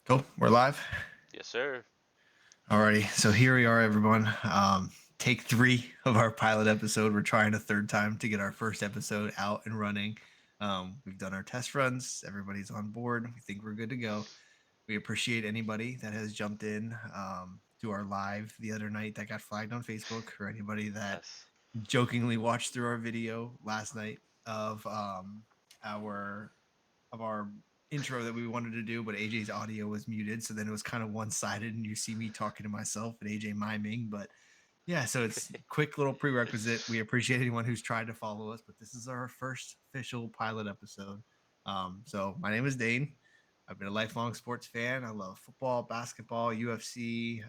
Oh, we're live. Yes, sir. Alrighty, so here we are, everyone. Take three of our pilot episode. We're trying a third time to get our first episode out and running. We've done our test runs. Everybody's on board. We think we're good to go. We appreciate anybody that has jumped in to our live the other night that got flagged on Facebook, or anybody that Yes. jokingly watched through our video last night of our our intro that we wanted to do, but AJ's audio was muted, so then it was kind of one sided, and you see me talking to myself and AJ miming. But yeah, so it's quick little prerequisite. We appreciate anyone who's tried to follow us, but this is our first official pilot episode. So my name is Dane. I've been a lifelong sports fan. I love football, basketball, UFC.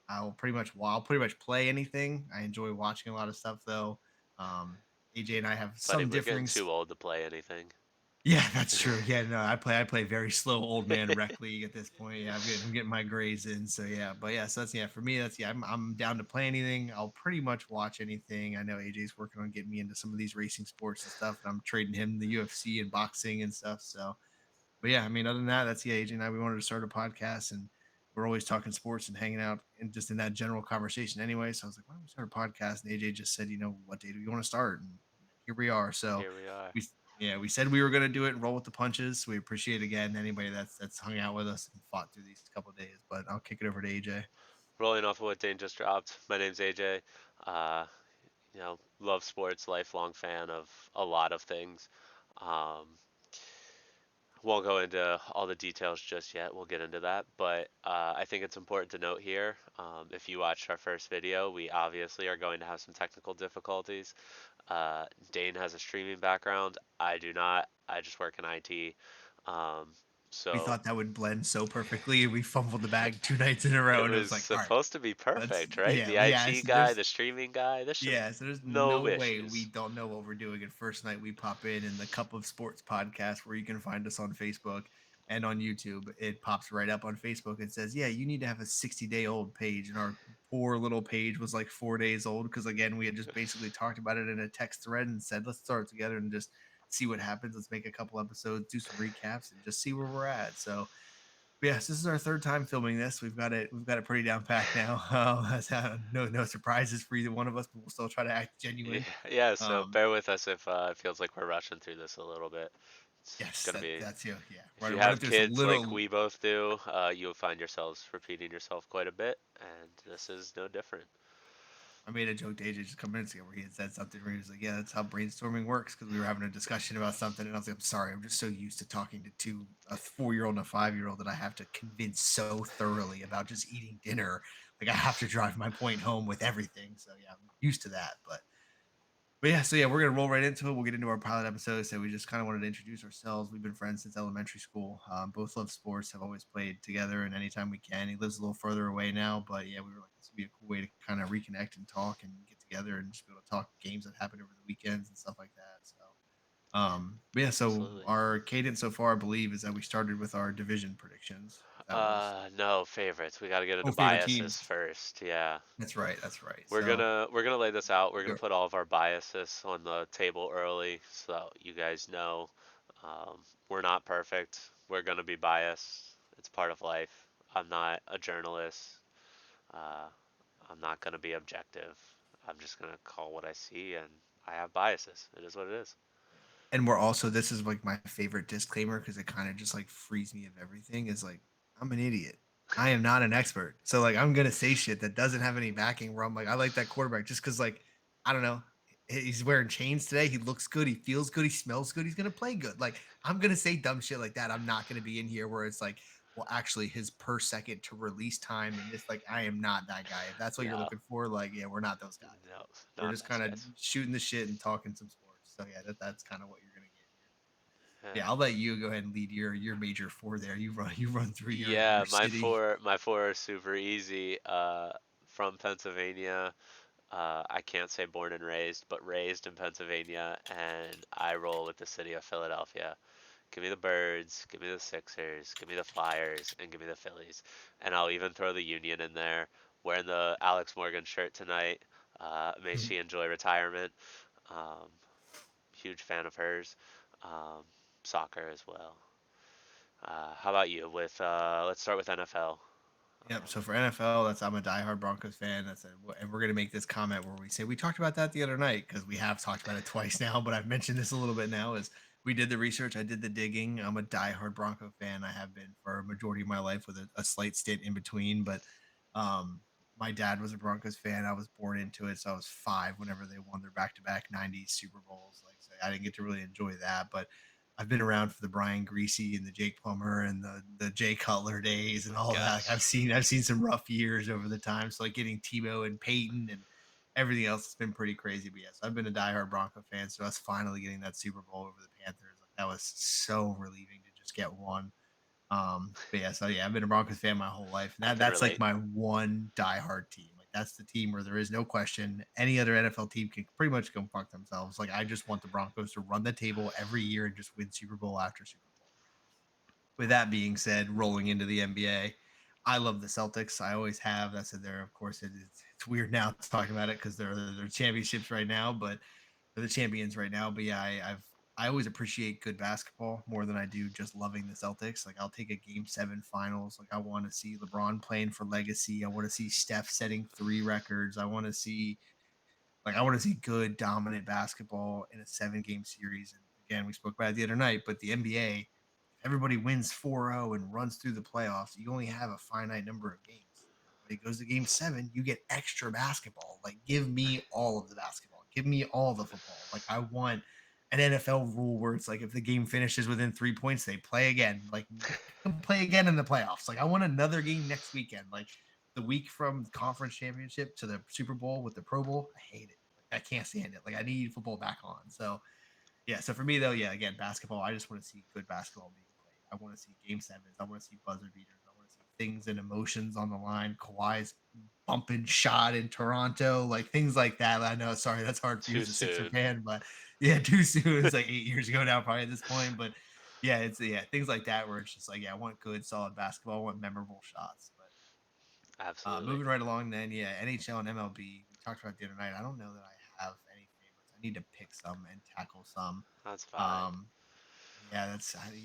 I'll pretty much play anything. I enjoy watching a lot of stuff though. Um, AJ and I have Buddy, some we're getting differing. too old to play anything. Yeah, that's true. Yeah, no, I play very slow old man rec league at this point. Yeah, I'm getting my grades in. So yeah, but yeah, so that's yeah for me. That's yeah, I'm down to play anything. I'll pretty much watch anything. I know AJ's working on getting me into some of these racing sports and stuff, and I'm trading him the UFC and boxing and stuff. So, but yeah, I mean, other than that, that's yeah, AJ and I we wanted to start a podcast, and we're always talking sports and hanging out and just in that general conversation anyway. So I was like, why don't we start a podcast? And AJ just said, what day do you want to start? And here we are. So Here we are. we yeah, we said we were going to do it and roll with the punches. We appreciate again anybody that's hung out with us and fought through these couple of days. But I'll kick it over to AJ. Rolling off of what Dane just dropped. My name's AJ. Uh, love sports, lifelong fan of a lot of things. Um, won't go into all the details just yet. We'll get into that. But I think it's important to note here if you watched our first video, we obviously are going to have some technical difficulties. Dane has a streaming background. I do not. I just work in IT. Um, We so thought that would blend so perfectly. We fumbled the bag two nights in a it row, and it was was like, all right, supposed to be let's perfect, right? yeah, The yeah. IT So guy, there's the streaming guy, there should Yeah, so there's no no way we issues. don't know what we're doing. And first night we pop in the Cup of Sports podcast, where you can find us on Facebook and on YouTube. It pops right up on Facebook and says, "Yeah, you need to have a 60-day-old page." And our poor little page was like 4 days old because again, we had just basically talked about it in a text thread and said, "Let's start together and just see what happens. Let's make a couple episodes, do some recaps, and just see where we're at." So yes, this is our third time filming this. We've got it pretty down packed now. No surprises for either one of us, but we'll still try to act Yeah, genuine. yeah, so Um, bear with us if it feels like we're rushing through this a little bit. It's yes, gonna be, that's you. Yeah, if you running have through this a kids like little. we both do, you'll find yourselves repeating yourself quite a bit, and this is no different. I made a joke to AJ just a couple minutes ago where he had said something where he was like, "Yeah, that's how brainstorming works." Because we were having a discussion about something, and I was like, "I'm sorry, I'm just so used to talking to a 4 year old and a 5 year old that I have to convince so thoroughly about just eating dinner. Like I have to drive my point home with everything. So yeah, I'm used to that, but yeah, so yeah, we're gonna roll right into it. We'll get into our pilot episode. So we just kind of wanted to introduce ourselves. We've been friends since elementary school. Both love sports, have always played together, and anytime we can. He lives a little further away now, but yeah, we were like, this would be a cool way to kind of reconnect and talk and get together and just be able to talk games that happen over the weekends and stuff like that. So, but yeah, so Absolutely. our cadence so far, I believe, is that we started with our division predictions. That was No favorites. We got to get into oh favorite biases teams. first. Yeah. That's right. That's right. We're So gonna we're gonna lay this out. We're gonna put all of our biases on the table early so you guys know we're not perfect. We're gonna be biased. It's part of life. I'm not a journalist. Uh, I'm not gonna be objective. I'm just gonna call what I see, and I have biases. It is what it is. and we're also this is like my favorite disclaimer because it kind of just like frees me of everything is like I'm an idiot. I am not an expert. So like I'm gonna say shit that doesn't have any backing where I'm like, I like that quarterback just because like I don't know. He's wearing chains today. He looks good. He feels good. He smells good. He's gonna play good. Like I'm gonna say dumb shit like that. I'm not gonna be in here where it's like, well, actually his per second to release time and this like I am not that guy. If that's what you're No, looking for, like yeah, we're not those guys. no, We're not just those kind of guys. shooting the shit and talking some sports. So yeah, that's kind of what you're gonna get here. Yeah. Yeah, I'll let you go ahead and lead your major four there. You run through your Yeah, city. my four are super easy. From Pennsylvania. I can't say born and raised, but raised in Pennsylvania, and I roll with the city of Philadelphia. Give me the Birds, give me the Sixers, give me the Flyers, and give me the Phillies. And I'll even throw the Union in there. Wearing the Alex Morgan shirt tonight. May she enjoy retirement. Um, Huge fan of hers. Um, Soccer as well. How about you? With let's start with NFL. Yep. So for NFL, that's I'm a diehard Broncos fan. And we're gonna make this comment where we say we talked about that the other night because we have talked about it twice now, but I've mentioned this a little bit now. Is we did the research, I did the digging. I'm a diehard Bronco fan. I have been for a majority of my life with a slight stint in between. But um, my dad was a Broncos fan. I was born into it, so I was 5 whenever they won their back-to-back '90s Super Bowls. Like, so I didn't get to really enjoy that, but I've been around for the Brian Greasy and the Jake Plummer and the Jay Cutler days and all that. Like, Yes. I've seen some rough years over the time. So like getting Tebow and Peyton and everything else has been pretty crazy. But yes, I've been a diehard Bronco fan. So us finally getting that Super Bowl over the Panthers, like that was so relieving to just get one. But yeah, so yeah, I've been a Broncos fan my whole life, and I can that's like relate. my one diehard team. Like that's the team where there is no question. Any other NFL team can pretty much go fuck themselves. Like I just want the Broncos to run the table every year and just win Super Bowl after Super Bowl. With that being said, rolling into the NBA, I love the Celtics. I always have. That's it. There, of course, it's weird now talking about it because they're championships right now, but they're the champions right now. But yeah, I always appreciate good basketball more than I do just loving the Celtics. Like I'll take a game 7 finals. Like I want to see LeBron playing for legacy. I want to see Steph setting 3 records. I want to see good dominant basketball in a 7-game series. And again, we spoke about it the other night, but the NBA, if everybody wins 4-0 and runs through the playoffs, you only have a finite number of games. When it goes to game 7, you get extra basketball. Like, give me all of the basketball. Give me all the football. Like, I want an NFL rule where it's like if the game finishes within 3 points, they play again. Like, play again in the playoffs. Like, I want another game next weekend. Like, the week from conference championship to the Super Bowl with the Pro Bowl, I hate it. Like, I can't stand it. Like, I need football back on. So yeah, so for me though, yeah, again, basketball. I just want to see good basketball being played. I want to see game 7s. I want to see buzzer beaters. I want to see things and emotions on the line. Kawhi's bumping shot in Toronto, like things like that. I know, sorry, that's hard for you Too as a Sixer soon. fan, but yeah, too soon. It's like 8 years ago now, probably at this point. But yeah, it's yeah things like that where it's just like yeah, I want good, solid basketball. I want memorable shots. But Absolutely. moving right along, then yeah, NHL and MLB. We talked about the other night. I don't know that I have any favorites. I need to pick some and tackle some. That's fine. Um, yeah,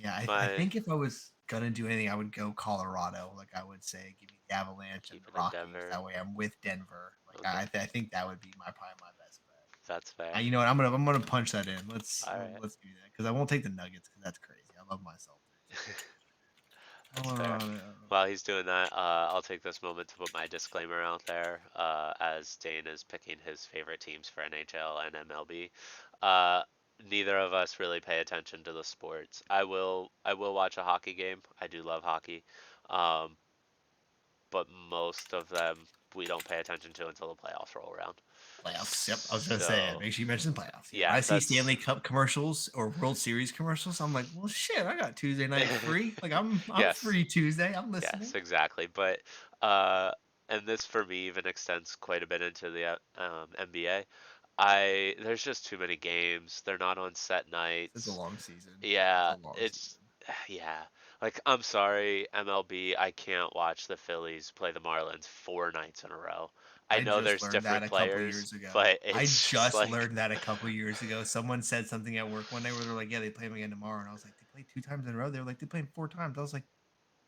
yeah. I My think if I was gonna do anything, I would go Colorado. Like I would say, give me the Avalanche and keep the it in Rockies. Denver. That way, I'm with Denver. Like Okay, I think that would be my probably my best bet. that's fair. You know what? I'm gonna punch that in. All right. Let's do that because I won't take the Nuggets because that's crazy. I love my Celtics. That's fair. While he's doing that, I'll take this moment to put my disclaimer out there, as Dane is picking his favorite teams for NHL and MLB. Uh, Neither of us really pay attention to the sports. I will watch a hockey game. I do love hockey, um, but most of them we don't pay attention to until the playoffs roll around. Playoffs. Yep, I was gonna say it. So Make sure you mention the playoffs. Yeah, when yeah, I see Stanley Cup commercials or World Series commercials, I'm like, well, shit, I got Tuesday night free. Like I'm yes. free Tuesday. I'm Yes, listening. exactly. But uh, and this for me even extends quite a bit into the NBA. I There's just too many games. They're not on set It's a nights. long season. It's Yeah, a long it's season. yeah. Like I'm sorry, MLB, I can't watch the Phillies play the Marlins 4 nights in a row. I I know just there's learned that different a couple players, years ago. but I it's just just like learned that a couple years ago. Someone said something at work one day where they're like, "Yeah, they play them again tomorrow," and I was like, "They played 2 times in a row." They were like, "They played 4 times." I was like,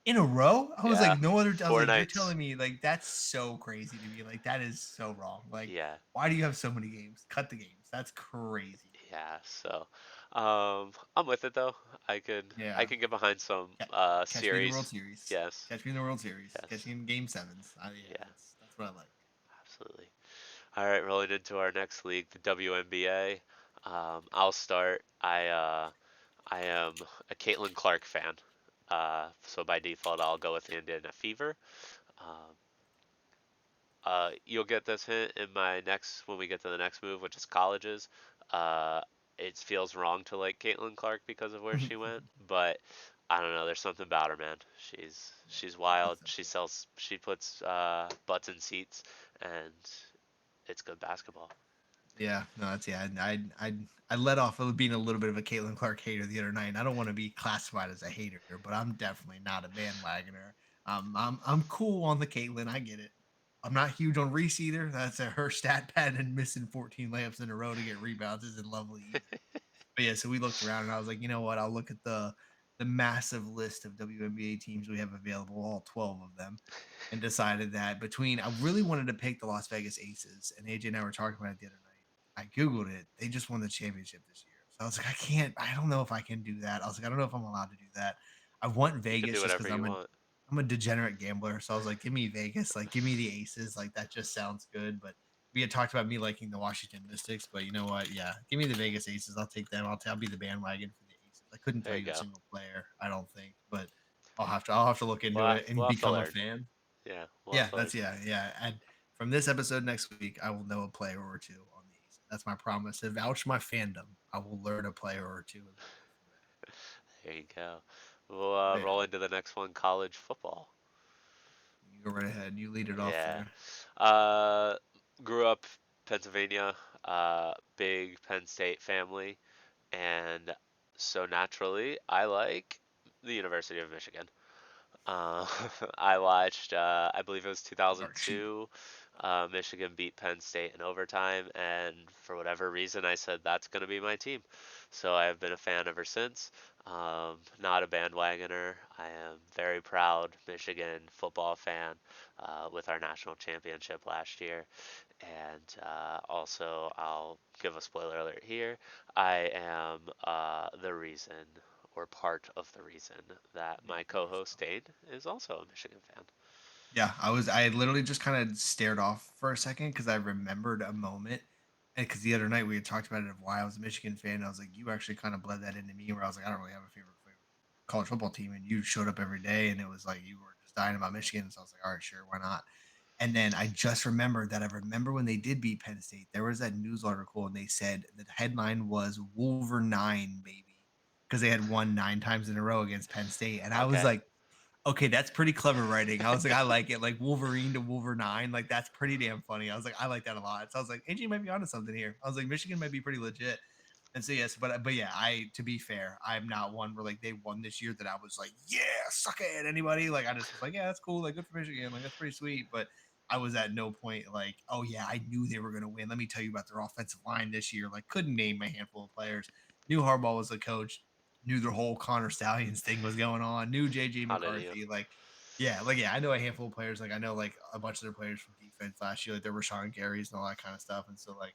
"In a row?" I was yeah, like, "No other." I was four like, "You're nights. telling me like that's so crazy to me. Like that is so wrong. Like, Yeah. why do you have so many games? Cut the games. That's crazy." Yeah, so I'm with it though. I Yeah. can get behind some Ca- Catch me in the World series. Series. Yes. Catch me in the World Series. Catch Yes. me in game 7s. Yeah, Yeah, that's what I like. absolutely. All right, rolling into our next league, the WNBA. I'll start. I am a Caitlin Clark fan. So by default I'll go with the Indiana Fever. Um, you'll get this hint in my next when we get to the next move, which is colleges. Uh, it feels wrong to like Caitlin Clark because of where she went, but I don't know. There's something about her, man. She's Yeah, wild. it's She sells. She puts butts in seats, and it's good basketball. Yeah, no, that's yeah. I let off of being a little bit of a Caitlin Clark hater the other night. And I don't want to be classified as a hater, but I'm definitely not a bandwagoner. I'm cool on the Caitlin. I get it. I'm not huge on Reese either. That's her stat pad and missing 14 layups in a row to get rebounds isn't lovely either. But yeah, so we looked around and I was like, you know what? I'll look at the the massive list of WNBA teams we have available, all 12 of them, and decided that between I really wanted to pick the Las Vegas Aces, and AJ and I were talking about it the other night. I googled it; they just won the championship this year, so I was like, I can't. I don't know if I can do that. I was like, I don't know if I'm allowed to do that. I want You can do Vegas just whatever because you want. I'm a degenerate gambler, so I was like, give me Vegas, like give me the Aces, like that just sounds good. But we had talked about me liking the Washington Mystics, but you know what? Yeah, give me the Vegas Aces. I'll take them. I'll be the bandwagon for the Aces. I couldn't There tell you you a go. single player, I don't think, but I'll have to look into it We'll and have to become a learn. fan. Yeah, we'll have Yeah, to learn. that's yeah. And from this episode next week, I will know a player or two on the Aces. That's my promise. To vouch my fandom, I will learn a player or two, and we'll go from There you go. We'll there. But roll into the next one, college football. yeah, you go right ahead. You lead it off Yeah. there. Uh, Grew up Pennsylvania, big Penn State family, and so naturally, I like the University of Michigan. Uh, I watched, I believe it was Archie. 2002. Michigan beat Penn State in overtime, and for whatever reason, I said that's going to be my team. So I have been a fan ever since. Not a bandwagoner. I am very proud Michigan football fan with our national championship last year. And also, I'll give a spoiler alert here. I am the reason, or part of the reason, that Yeah, my very co-host so. Dane is also a Michigan fan. Yeah, I literally just kind of stared off for a second because I remembered a moment. And because the other night we had talked about it of why I was a Michigan fan. I was like, you actually kind of bled that into me where I was like, I don't really have a favorite college football team. And you showed up every day and it was like you were just dying about Michigan. So I was like, all right, sure, why not? And then I just remembered that I remember when they did beat Penn State, there was that news article and they said the headline was Wolver 9, baby, because they had won 9 times in a row against Penn State. And I was Okay. like, okay, that's pretty clever writing. I was like, I like it. Like Wolverine to Wolverine, like that's pretty damn funny. I was like, I like that a lot. So I was like, AG might be onto something here. I was like, Michigan might be pretty legit. And so yes, but yeah, I to be fair, I'm not one where like they won this year that I was like, yeah, suck it, anybody. Like I just was like, yeah, that's cool, like good for Michigan, like that's pretty sweet. But I was at no point like, oh yeah, I knew they were gonna win. Let me tell you about their offensive line this year. Like couldn't name a handful of players. Knew Harbaugh was the coach. Knew their whole Connor Stallions thing was going on. Knew JJ How did you? McCarthy. Yeah, I know a handful of players. Like I know like a bunch of their players from defense last year, like there were Sean Garys and all that kind of stuff. And so like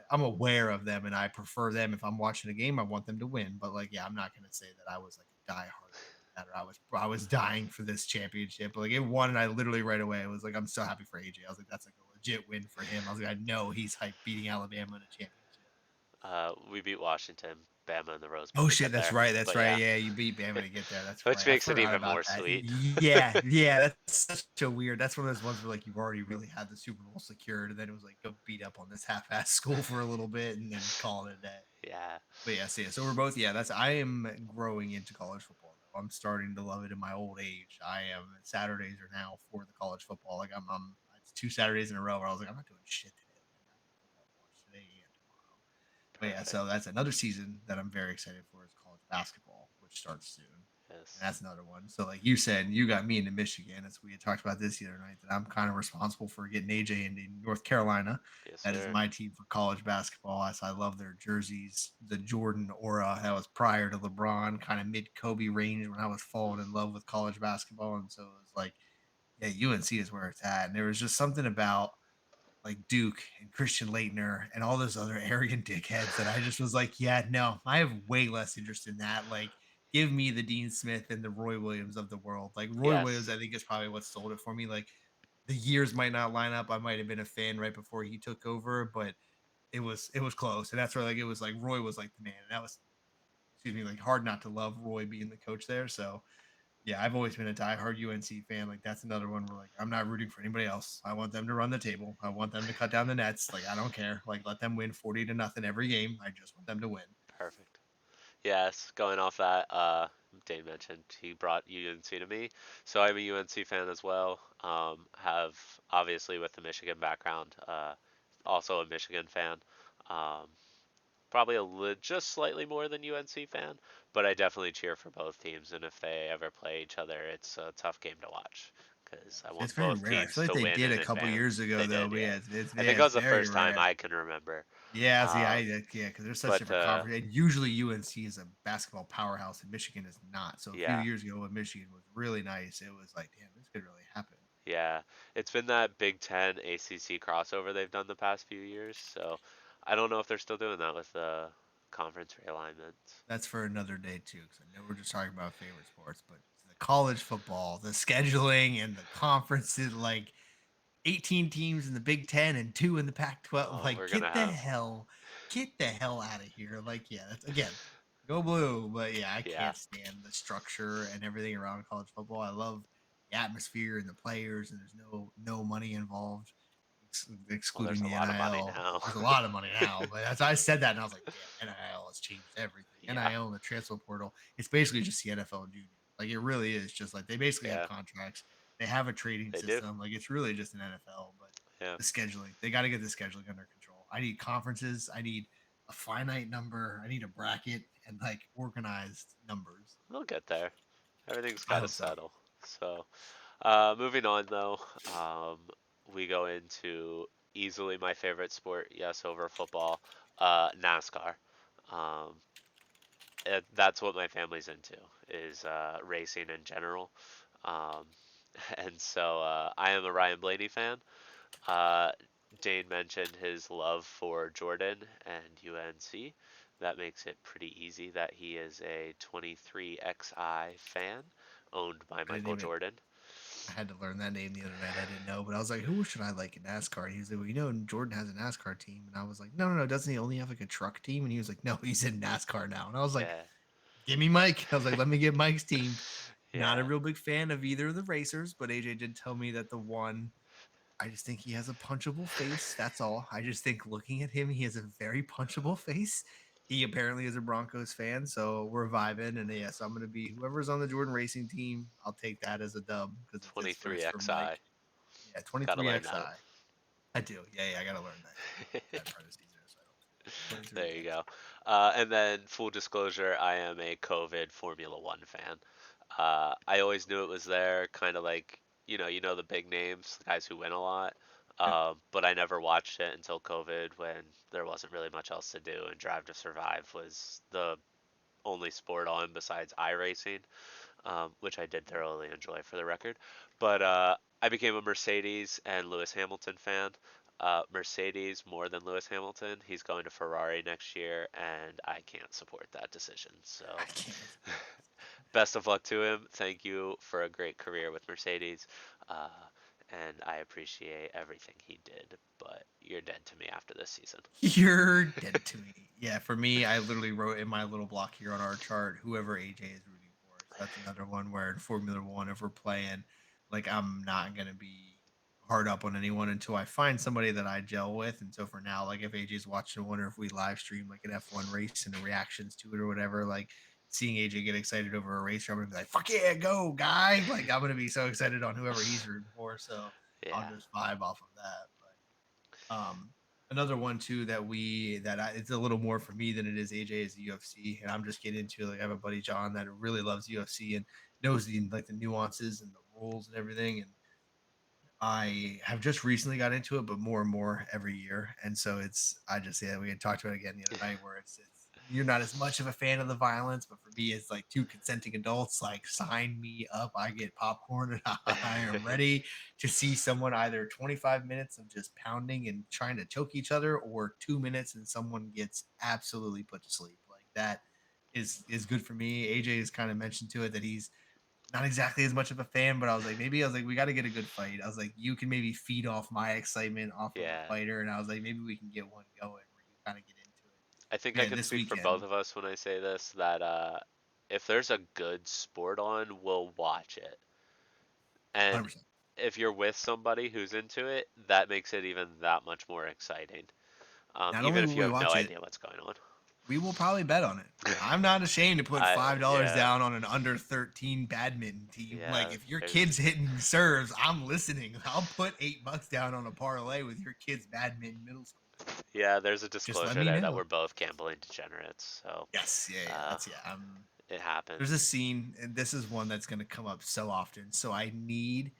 I'm aware of them and I prefer them. If I'm watching a game, I want them to win. But like, yeah, I'm not gonna say that I was like a diehard fan or I was dying for this championship. Like it won, and I literally right away was like, I'm so happy for AJ. I was like, that's like a legit win for him. I was like, I know he's hyped beating Alabama in a championship. We beat Washington, Bama in the Rose Bowl Oh to shit, get that's there. right. That's But right. yeah, Yeah, you beat Bama to get there. That's which right. I makes it forgot even about more that. sweet. Yeah, that's such a weird. That's one of those ones where like you've already really had the Super Bowl secured, and then it was like go beat up on this half-ass school for a little bit, and then call it a day. Yeah, But yeah, so we're both that's I am growing into college football though. I'm starting to love it in my old age. I am Saturdays are now for the college football. Like I'm it's 2 Saturdays in a row where I was like I'm not doing shit today. Like I got football to watch today and tomorrow. But yeah, perfect. so that's another season that I'm very excited for is college basketball, which starts soon. And Yes, that's another one. So like you said, you got me into Michigan. As we had talked about this the other night, that I'm kind of responsible for getting AJ into North Carolina. yes, That is sir. my team for college basketball. As I love their jerseys, the Jordan aura that was prior to LeBron, kind of mid Kobe range when I was falling in love with college basketball. And so it was like, yeah, UNC is where it's at. And there was just something about like Duke and Christian Leitner and all those other arrogant dickheads that I just was like, yeah, no, I have way less interest in that. Like, give me the Dean Smith and the Roy Williams of the world. Like Roy Williams, Yes, I think is probably what sold it for me. Like the years might not line up. I might have been a fan right before he took over, but it was close. And that's where like it was like Roy was like the man. And that was excuse me, like hard not to love Roy being the coach there. So yeah, I've always been a diehard UNC fan. Like that's another one where like I'm not rooting for anybody else. I want them to run the table. I want them to cut down the nets. Like I don't care. Like let them win 40-0 every game. I just want them to win. perfect. Yes, going off that, Dane mentioned he brought UNC to me, so I'm a UNC fan as well. Have obviously with the Michigan background, also a Michigan fan. Um, Probably just slightly more than UNC fan, but I definitely cheer for both teams. And if they ever play each other, it's a tough game to watch because I It's want very both rare. I teams feel like to they win did in a couple years advance. ago They though, did, but yeah. yeah, I yeah, think that it's was the very first time rare. I can remember. Yeah, see, Um, yeah, because they're such but different conference. And usually UNC is a basketball powerhouse, and Michigan is not. So a few yeah, years ago, when Michigan was really nice, it was like, damn, this could really happen. yeah, it's been that Big Ten ACC crossover they've done the past few years. So I don't know if they're still doing that with the conference realignments. That's for another day too, because I know we're just talking about favorite sports, but the college football, the scheduling, and the conferences, like 18 teams in the Big Ten and two in the Pac-12. Oh, Like, we're gonna have, get the hell out of here. Like, yeah, that's again, go blue. But yeah, I yeah, can't stand the structure and everything around college football. I love the atmosphere and the players, and there's no money involved, well, there's excluding a the lot of money NIL. now. There's a lot of money now, but that's I said that and I was like, damn, NIL has changed everything. Yeah, NIL and the transfer portal, it's basically just the NFL junior. Like it really is just like they basically have yeah, contracts. They have a trading they do. system. Like it's really just an NFL, but Yeah, the scheduling. They got to get the scheduling under control. I need conferences. I need a finite number. I need a bracket and like organized numbers. we'll get there. Everything's I got to hope so. settle. So, moving on though, we go into easily my favorite sport, yes, over football, NASCAR. Um, that's what my family's into is racing in general. Um, and so I am a Ryan Blaney fan. Uh, Dane mentioned his love for Jordan and UNC. That makes it pretty easy that he is a 23XI fan owned by I didn't Michael even. Jordan. I had to learn that name the other night. I didn't know, but I was like, who should I like in NASCAR? And he was like, well, Jordan has a NASCAR team. And I was like, no. Doesn't he only have like a truck team? And he was like, no, he's in NASCAR now. And I was like, Yeah, give me Mike. I was like, let me get Mike's team. Not a yeah, real big fan of either of the racers, but AJ did tell me that the one, I just think he has a punchable face. That's all. I just think looking at him, he has a very punchable face. He apparently is a Broncos fan, so we're vibing. And yes, I'm going to be whoever's on the Jordan Racing team. I'll take that as a dub because it's for Mike. 23XI. Yeah, Gotta learn that. 23XI. I do. Yeah, I got to learn that part of the season. So I don't. There you 23XI. go. And then, full disclosure, I am a COVID Formula One fan. I always knew it was there, kind of like the big names, the guys who win a lot. Yep. But I never watched it until COVID, when there wasn't really much else to do, and Drive to Survive was the only sport on besides iRacing, which I did thoroughly enjoy, for the record. But I became a Mercedes and Lewis Hamilton fan. Mercedes more than Lewis Hamilton. He's going to Ferrari next year, and I can't support that decision. So, I can't. best of luck to him. Thank you for a great career with Mercedes. Uh, and I appreciate everything he did, but you're dead to me after this season. You're dead to me. Yeah, for me, I literally wrote in my little block here on our chart whoever AJ is rooting for. So that's another one where in Formula One, if we're playing, like I'm not gonna be hard up on anyone until I find somebody that I gel with. And so for now, like if AJ's watching one or if we live stream like an F1 race and the reactions to it or whatever, like seeing AJ get excited over a race, I'm gonna be like, fuck yeah, go guy. Like I'm gonna be so excited on whoever he's rooting for. So I'll Yeah. just vibe off of that. Another one too it's a little more for me than it is AJ is the UFC, and I'm just getting into like I have a buddy John that really loves UFC and knows the nuances and the rules and everything, and I have just recently got into it, but more and more every year, and so we had talked about it again the other night where it's you're not as much of a fan of the violence, but for me it's like two consenting adults like sign me up. I get popcorn and I am ready to see someone either 25 minutes of just pounding and trying to choke each other or 2 minutes and someone gets absolutely put to sleep. Like that is good for me. AJ has kind of mentioned to it that he's not exactly as much of a fan, but I was like, we got to get a good fight. I was like, you can maybe feed off my excitement off of a Yeah. fighter, and I was like, maybe we can get one going where you kind of get into it. I think I Yeah, can this speak for both weekend, of us when I say this, that if there's a good sport on, we'll watch it. And 100%. if you're with somebody who's into it, that makes it even that much more exciting. Not Even only if will you we have no watch it, idea what's going on. we will probably bet on it. I'm not ashamed to put $5 Yeah, down on an under 13 badminton team. yeah. Like if your There's kid's hitting serves, I'm listening. I'll put $8 down on a parlay with your kid's badminton middle school. there's a Just let disclosure me there that know. we're both gambling degenerates, so Yes, yeah. uh, That's yeah. it There's a happens. scene, and this is one that's going to come up so often. So I need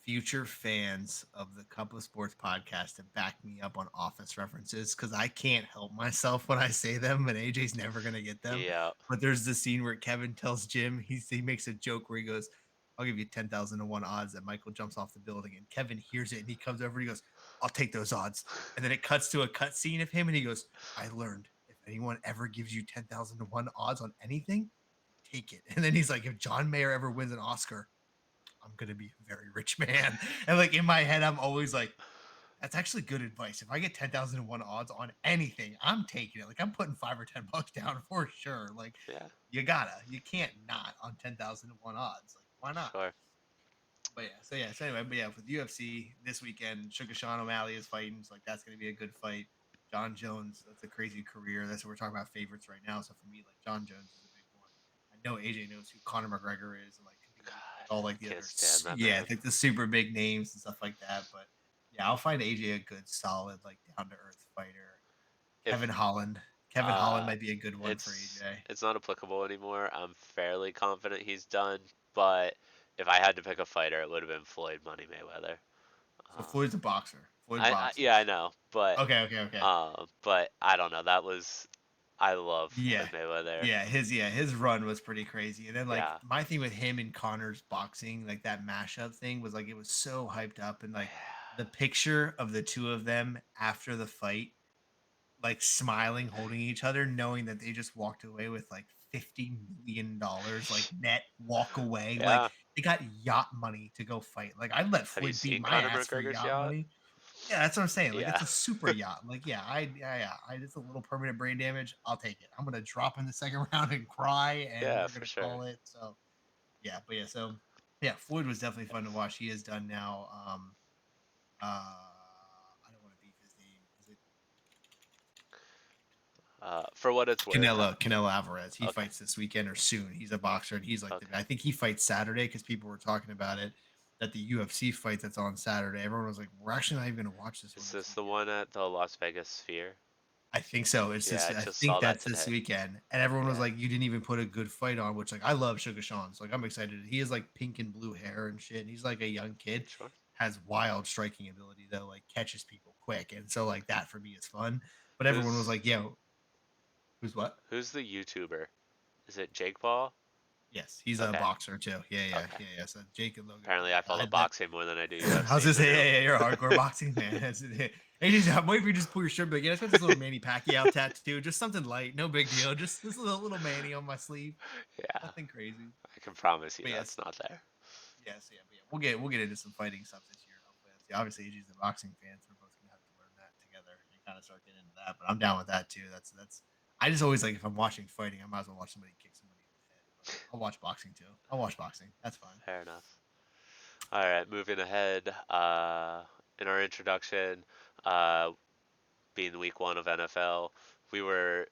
future fans of the Cup of Sports podcast to back me up on office references because I can't help myself when I say them, and AJ's never gonna get them. Yeah. But there's the scene where Kevin tells Jim he makes a joke where he goes, "I'll give you 10,000 to 1 odds that Michael jumps off the building," and Kevin hears it and he comes over and he goes, "I'll take those odds." And then it cuts to a cut scene of him and he goes, "I learned if anyone ever gives you 10,000 to 1 odds on anything, take it." And then he's like, "If John Mayer ever wins an Oscar, I'm gonna be a very rich man." And like in my head, I'm always like, that's actually good advice. If I get 10,001 odds on anything, I'm taking it. Like I'm putting $5 or $10 down for sure. Like Yeah. you can't not on 10,001 odds. Like why not? Sure. But yeah. So anyway, but yeah, with UFC this weekend, Sugar Sean O'Malley is fighting. So like that's gonna be a good fight. John Jones, that's a crazy career. That's what we're talking about favorites right now. So for me, like John Jones is a big one. I know AJ knows who Conor McGregor is, and like competing with like, God, all I like the can't other, stand that yeah, man. like the super big names and stuff like that. But yeah, I'll find AJ a good, solid, like down to earth fighter. Kevin If Holland. Kevin Holland uh, might be a good one for it's AJ. it's not applicable anymore. I'm fairly confident he's done, but if I had to pick a fighter, it would have been Floyd Money Mayweather. So Um, Floyd's a boxer. Floyd I yeah, I boxes. know, but Okay. but I don't know. That was I love Yeah. Floyd Mayweather. His run was pretty crazy. And then like Yeah. my thing with him and Connor's boxing, like that mashup thing was like it was so hyped up and like the picture of the two of them after the fight, like smiling, holding each other, knowing that they just walked away with like $50 million, like net walk away. Like Yeah. they got yacht money to go fight. Like I'd let Have you Floyd beat seen my Conor ass for McGregor's yacht yacht? money. Yeah, that's what I'm saying. Like Yeah. it's a super yacht. Like I just a little permanent brain damage. I'll take it. I'm gonna drop in the second round and cry, and Yeah, we're for gonna sure. call it. So yeah, but yeah, so yeah, Floyd was definitely fun to watch. He is done now. I don't want to beef his name. Is it For what it's worth. Canelo Alvarez? He Okay. fights this weekend or soon. He's a boxer, and he's like Okay. I think he fights Saturday because people were talking about it. That the UFC fight that's on Saturday, everyone was like, "We're actually not even gonna watch this one Is this this the weekend." one at the Las Vegas Sphere? I think so. It's Yeah, just I I just think saw that that's this today. weekend, and everyone was Yeah. like, "You didn't even put a good fight on," which like I love Sugar Sean, so like I'm excited. He has like pink and blue hair and shit. He's like a young kid, Sure. has wild striking ability though, like catches people quick, and so like that for me is fun. But everyone was Who's like, "Yeah, who's what?" who's the YouTuber? Is it Jake Paul? Yes, he's a Okay. boxer too. Okay. So Jake and Logan Paul. Apparently, I follow Yeah, that boxing more than I do I was UFC gonna for say, now. you're a hardcore boxing man. I'm waiting for you to just pull your shirt back. Yeah, I got this little Manny Pacquiao tattoo, just something light, no big deal. Just this little Manny on my sleeve, Yeah, nothing crazy. I can promise you But that's yes, not there. but yeah, we'll get into some fighting stuff this year. Hopefully, obviously AJ's a boxing fan, so we're both gonna have to learn that together and kind of start getting into that. But I'm down with that too. That's. I just always like if I'm watching fighting, I might as well watch somebody kick somebody in the head. But I'll watch boxing too. I'll watch boxing. That's fine. Fair enough. All right, moving ahead. In our introduction, uh, being week one of NFL, we were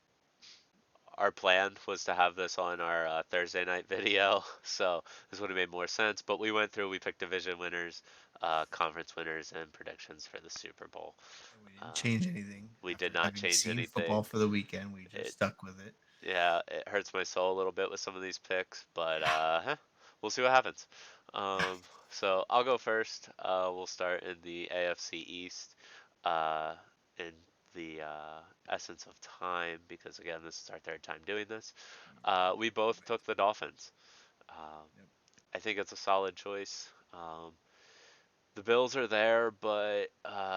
our plan was to have this on our Thursday night video, so this would have made more sense. But we went through, we picked division winners, conference winners, and predictions for the Super Bowl. And we didn't Um, change anything we did after not having change seen anything. football for the weekend. We just It, stuck with it. yeah, it hurts my soul a little bit with some of these picks, but Yeah. we'll see what happens. Yeah. So I'll go first. We'll start in the AFC East. Uh, in the essence of time, because again, this is our third time doing this. We both took the Dolphins. Um, Yep. I think it's a solid choice. The Bills are there, but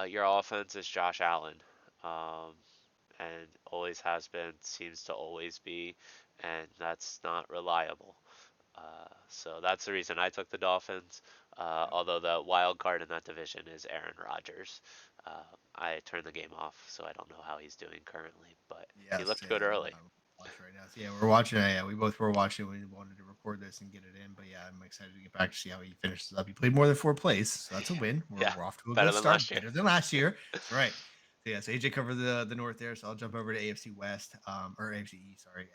your offense is Josh Allen, um, and always has been, seems to always be, and that's not reliable. So that's the reason I took the Dolphins. Yep. Although the wild card in that division is Aaron Rodgers. I turned the game off, so I don't know how he's doing currently, but he Yes. looked good early. Watch right now. So yeah, we're watching. Yeah, we both were watching. We wanted to record this and get it in, but yeah, I'm excited to get back to see how he finishes up. He played more than 4 plays, so that's a win. Yeah, We're off to a better good than start, last year. better than last year. That's right. So yeah, so AJ covered the North there, so I'll jump over to AFC West, or AFC East. Sorry,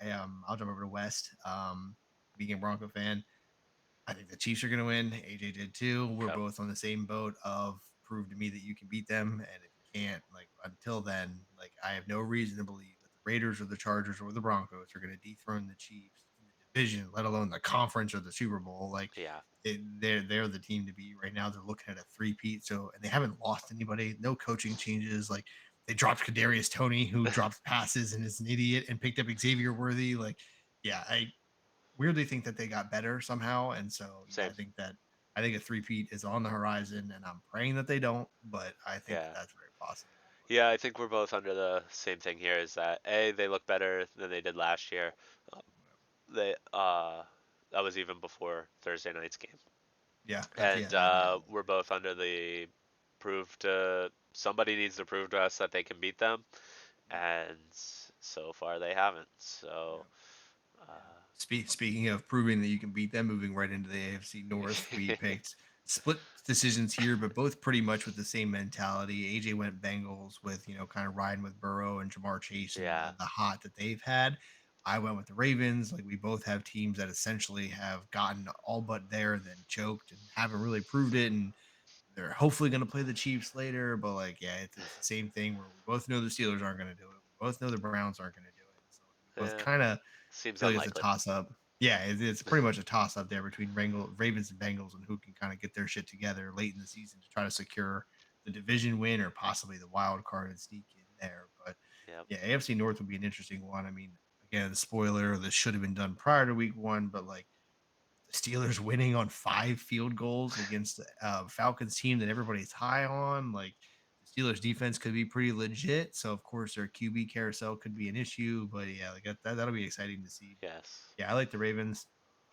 I'll jump over to West. Being a Bronco fan, I think the Chiefs are going to win. AJ did too. We're Yep. both on the same boat of prove to me that you can beat them. And if you can't, like until then, like I have no reason to believe that the Raiders or the Chargers or the Broncos are going to dethrone the Chiefs in the division, let alone the conference or the Super Bowl. Like Yeah. they're the team to be right now. They're looking at a three-peat, so and they haven't lost anybody. No coaching changes. Like they dropped Kadarius Tony, who drops passes and is an idiot, and picked up Xavier Worthy. Like, yeah, I weirdly think that they got better somehow, and so yeah, Same. I think a three-peat is on the horizon, and I'm praying that they don't, but I think that Yeah. that's very possible. But Yeah, I think we're both under the same thing here. Is that they look better than they did last year. Uh, They that was even before Thursday night's game, yeah, that's and yeah, yeah, we're both under the prove to somebody needs to prove to us that they can beat them, and so far they haven't. So, uh, yeah. Speaking of proving that you can beat them, moving right into the AFC North, we picked split decisions here, but both pretty much with the same mentality. AJ went Bengals with kind of riding with Burrow and Jamar Chase and yeah, the hot that they've had. I went with the Ravens. Like we both have teams that essentially have gotten all but there, then choked and haven't really proved it. And they're hopefully going to play the Chiefs later, but like, yeah, it's the same thing where we both know the Steelers aren't going to do it. We both know the Browns aren't going to do it. So we both yeah, kind of seems feel like it's a unlikely. toss up. Yeah, it's pretty much a toss up there between Ravens and Bengals and who can kind of get their shit together late in the season to try to secure the division win or possibly the wild card and sneak in there. But Yep. yeah, AFC North would be an interesting one. I mean, again, the spoiler, this should have been done prior to week 1, but like the Steelers winning on 5 field goals against the Falcons team that everybody's high on. Like the Steelers defense could be pretty legit. So of course their QB carousel could be an issue. But yeah, like that'll be exciting to see. But Yes. yeah, I like the Ravens.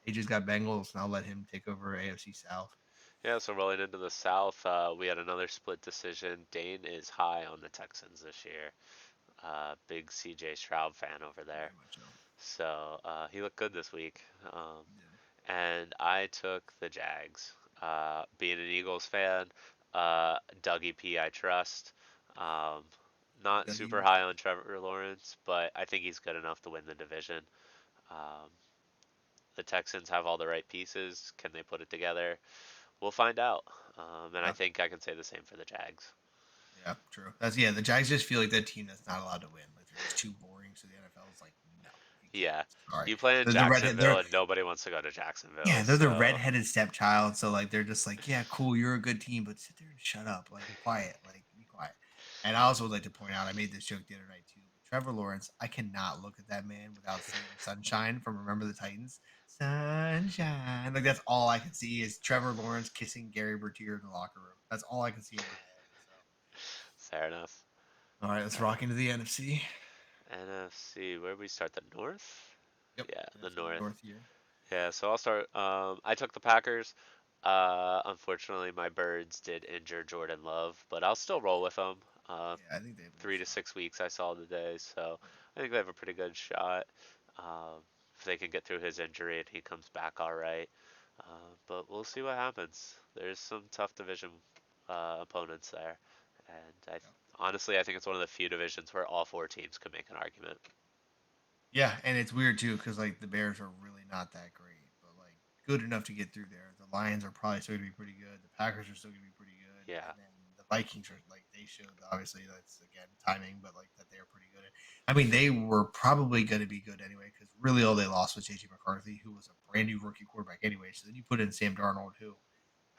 AJ's got Bengals, and I'll let him take over AFC South. Yeah. So rolling into the South, we had another split decision. Dane is high on the Texans this year. Big CJ Stroud fan over there. Very much so. So he looked good this week. He did. And I took the Jags. Being an Eagles fan, Dougie P. I trust. Um, not Dougie super the high Dougie. on Trevor Lawrence, but I think he's good enough to win the division. Um, the Texans have all the right pieces. Can they put it together? We'll find out. And I Yeah. think I can say the same for the Jags. Yeah, true. That's yeah. The Jags just feel like that team that's not allowed to win. Like they're just too boring. So the NFL is like, no, you can't. Yeah, Sorry. you play in The redhead. Jacksonville, and nobody wants to go to Yeah, Jacksonville. they're the So redheaded stepchild. So like they're just like, yeah, cool, you're a good team, but sit there and shut up, like quiet, like be quiet. And I also would like to point out, I made this joke the other night too. But Trevor Lawrence, I cannot look at that man without seeing Sunshine from Remember the Titans. Sunshine, like that's all I can see is Trevor Lawrence kissing Gary Bertier in the locker room. That's all I can see in my head. fair enough. So, all right, let's Uh, rock into the NFC. NFC, where do we start? The North? Yep, Yeah, the NFC North. North here. Yeah, so I'll start. I took the Packers. Unfortunately, my Birds did injure Jordan Love, but I'll still roll with them. Yeah, I think they have a good Three to shot. 6 weeks I saw today, so Yeah. I think they have a pretty good shot. Um, if they can get through his injury and he comes back all right. But we'll see what happens. There's some tough division opponents there, and Yeah. honestly, I think it's one of the few divisions where all four teams could make an argument. Yeah, and it's weird too because like the Bears are really not that great, but like good enough to get through there. The Lions are probably still gonna be pretty good. The Packers are still gonna be pretty good, Yeah, and then the Vikings are like they showed obviously that's again timing, but like that they are pretty good. I mean, they were probably gonna be good anyway because really all they lost was JJ McCarthy, who was a brand new rookie quarterback anyway. So then you put in Sam Darnold, who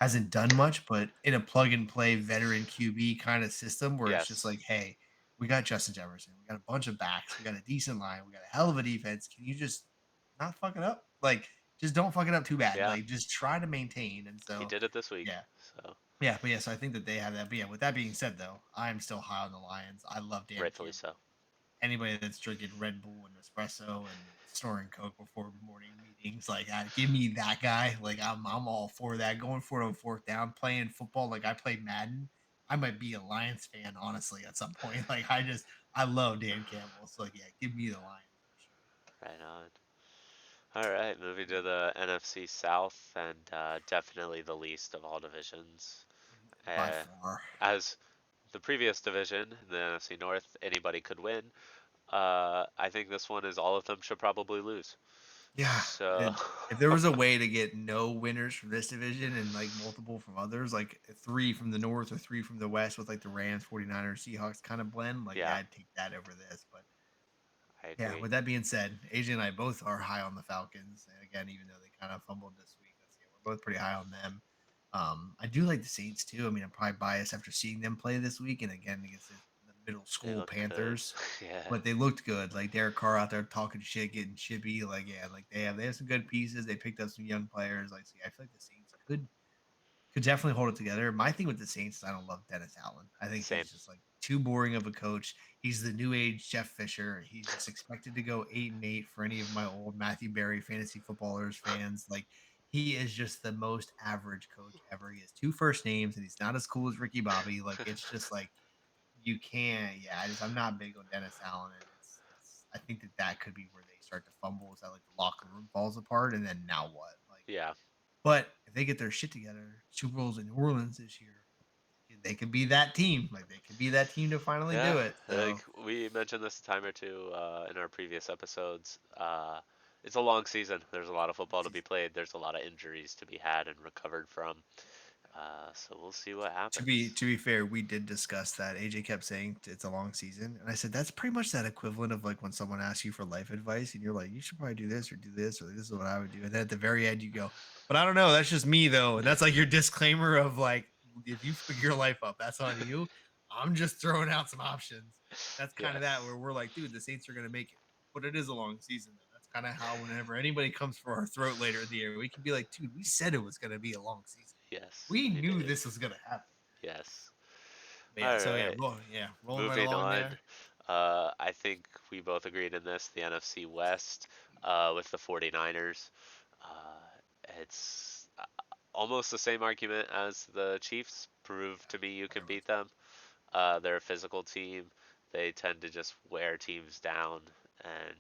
hasn't done much, but in a plug and play veteran QB kind of system where it's just yes, like, hey, we got Justin Jefferson, we got a bunch of backs, we got a decent line, we got a hell of a defense. Can you just not fuck it up? Like, just don't fuck it up too bad. yeah, Like, just try to maintain. And he so, did it this week. yeah, So yeah, but yeah, so I think that they have that. But yeah, with that being said, though, I am still high on the Lions. I love Dan rightfully Campbell. so. Anybody that's drinking Red Bull and espresso and snoring Coke before morning meetings, like give me that guy. Like I'm all for that. Going for it on fourth down, playing football like I play Madden. I might be a Lions fan, honestly, at some point. Like I love Dan Campbell. So like yeah, give me the Lions for sure. Right on. All right, moving to the NFC South, and definitely the least of all divisions. By Uh, far. as the previous division, the NFC North, anybody could win. I think this one is all of them should probably lose. Yeah. So, If there was a way to get no winners from this division and like multiple from others, like 3 from the North or 3 from the West with like the Rams, 49ers, Seahawks kind of blend, like yeah, yeah, I'd take that over this. But I Yeah, agree. with that being said, AJ and I both are high on the Falcons. And again, even though they kind of fumbled this week, we're both pretty high on them. I do like the Saints too. I mean, I'm probably biased after seeing them play this week and again against the middle They school looked good. Panthers. Yeah. But they looked good. Like Derek Carr out there talking shit, getting chippy. Like, yeah, like they have some good pieces. They picked up some young players. Like, so yeah, I feel like the Saints could definitely hold it together. My thing with the Saints is I don't love Dennis Allen. I think Same. he's just like too boring of a coach. He's the new age Jeff Fisher. He's just expected to go 8-8 for any of my old Matthew Berry fantasy footballers fans. Like he is just the most average coach ever. He has two first names and he's not as cool as Ricky Bobby. Like it's just like you can't. Yeah, I'm not big on Dennis Allen, and it's. I think that could be where they start to fumble. Is that like the locker room falls apart, and then now what? Like Yeah. but if they get their shit together, Super Bowls in New Orleans this year, they could be that team. Like they could be that team to finally Yeah. do it. Like So we mentioned this a time or two in our previous episodes. It's a long season. There's a lot of football to be played. There's a lot of injuries to be had and recovered from. So we'll see what to be happens. to be fair, we did discuss that. AJ kept saying it's a long season, and I said that's pretty much that equivalent of like when someone asks you for life advice, and you're like, you should probably do this or do this or this is what I would do, and then at the very end you go, but I don't know. That's just me though, and that's like your disclaimer of like if you fuck your life up, that's on you. I'm just throwing out some options. That's kind of that Yes. where we're like, dude, the Saints are gonna make it, but it is a long season though. That's kind of how whenever anybody comes for our throat later in the year, we can be like, dude, we said it was gonna be a long season. Yes, We we knew did. this was gonna happen. Yes. But All yeah, so yeah, right. rolling right Moving along on. there. I think we both agreed in this, the NFC West, with the 49ers. It's almost the same argument as the Chiefs. Prove to me you can 100%. beat them. They're a physical team. They tend to just wear teams down and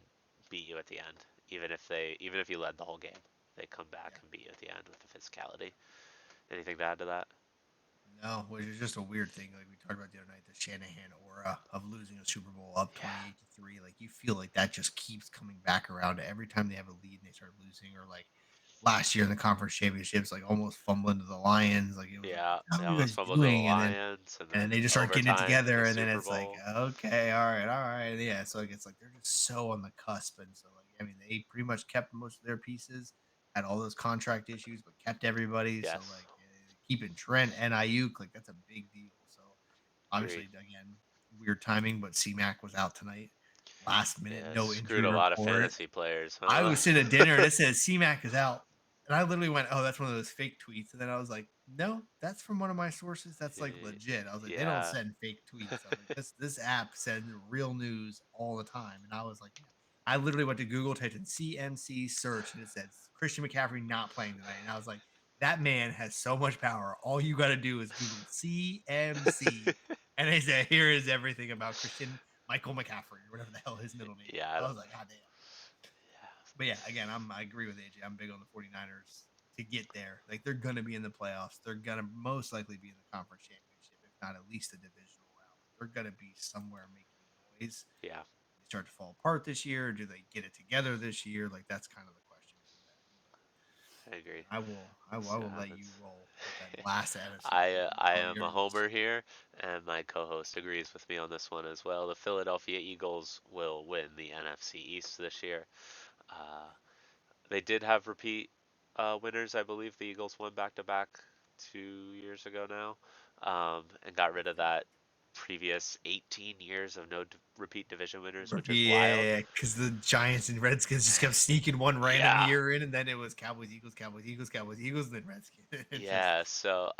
beat you at the end. Even if you led the whole game, they come back Yeah. and beat you at the end with the physicality. Anything to add to that? No, which is just a weird thing. Like we talked about the other night, the Shanahan aura of losing a Super Bowl up Yeah. 28-3. Like you feel like that just keeps coming back around every time they have a lead and they start losing, or like last year in the conference championships, like almost fumbling to the Lions. Like it was like, Yeah, what the they hell are you almost guys fumbled to the doing? Lions, and And then then they just start getting it overtime in the together, and then Super it's like, Bowl. okay, all right, yeah. So it's like they're just so on the cusp, and so like I mean, they pretty much kept most of their pieces, had all those contract issues, but kept everybody. So Yes, like keeping Trent and Ayuk, like that's a big deal. So obviously, agreed. again, weird timing, but CMAC was out tonight, last minute, Yeah, no screwed injury a lot of report. fantasy players, I huh? was sitting at dinner and it says CMAC is out. And I literally went, oh, that's one of those fake tweets. And then I was like, no, that's from one of my sources. That's like legit. I was like, they don't Yeah. send fake tweets. I was like, this app sends real news all the time. And I was like, yeah. I literally went to Google, typed in CMC search, and it says Christian McCaffrey not playing tonight. And I was like, that man has so much power. All you got to do is Google CMC. And they said, here is everything about Christian Michael McCaffrey, or whatever the hell his middle name Yeah, is. I I don't. was like, God damn. Yeah. But yeah, again, I agree with AJ. I'm big on the 49ers to get there. Like they're gonna be in the playoffs. They're gonna most likely be in the conference championship, if not at least the divisional round. Like they're gonna be somewhere making noise. Yeah, They start to fall apart this year. Do they get it together this year? Like that's kind of the question for them. I agree. But I We'll will, I see what will let you happens. roll with that last NFC game. I All am a yours. homer here, and my co-host agrees with me on this one as well. The Philadelphia Eagles will win the NFC East this year. Uh, they did have repeat winners. I believe the Eagles won back to back 2 years ago now, and got rid of that previous 18 years of no repeat division winners, which is wild. Yeah, because the Giants and Redskins just kept sneaking one random Yeah, year in, and then it was Cowboys, Eagles, Cowboys, Eagles, Cowboys, Eagles, then Redskins. It's just yeah. So